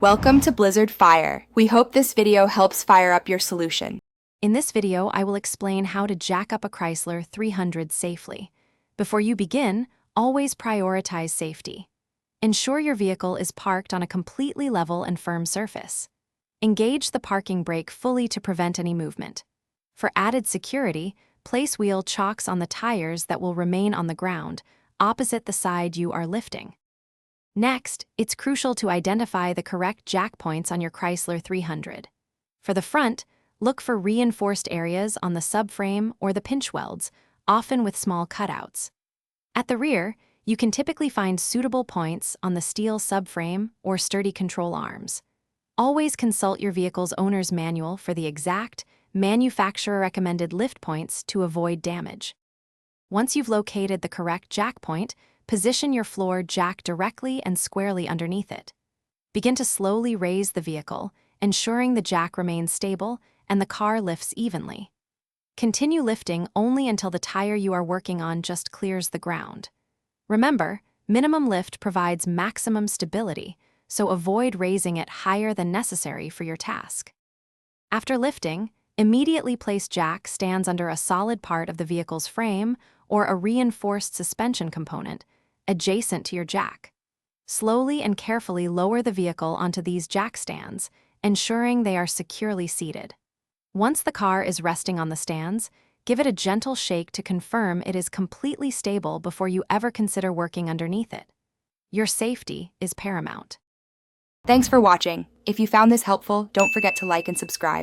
Welcome to Blizzard Fire. We hope this video helps fire up your solution. In this video, I will explain how to jack up a Chrysler 300 safely. Before you begin, always prioritize safety. Ensure your vehicle is parked on a completely level and firm surface. Engage the parking brake fully to prevent any movement. For added security, place wheel chocks on the tires that will remain on the ground, opposite the side you are lifting. Next, it's crucial to identify the correct jack points on your Chrysler 300. For the front, look for reinforced areas on the subframe or the pinch welds, often with small cutouts. At the rear, you can typically find suitable points on the steel subframe or sturdy control arms. Always consult your vehicle's owner's manual for the exact, manufacturer-recommended lift points to avoid damage. Once you've located the correct jack point, position your floor jack directly and squarely underneath it. Begin to slowly raise the vehicle, ensuring the jack remains stable and the car lifts evenly. Continue lifting only until the tire you are working on just clears the ground. Remember, minimum lift provides maximum stability, so avoid raising it higher than necessary for your task. After lifting, immediately place jack stands under a solid part of the vehicle's frame or a reinforced suspension component adjacent to your jack. Slowly and carefully lower the vehicle onto these jack stands, ensuring they are securely seated. Once the car is resting on the stands, give it a gentle shake to confirm it is completely stable before you ever consider working underneath it. Your safety is paramount. Thanks for watching. If you found this helpful, don't forget to like and subscribe.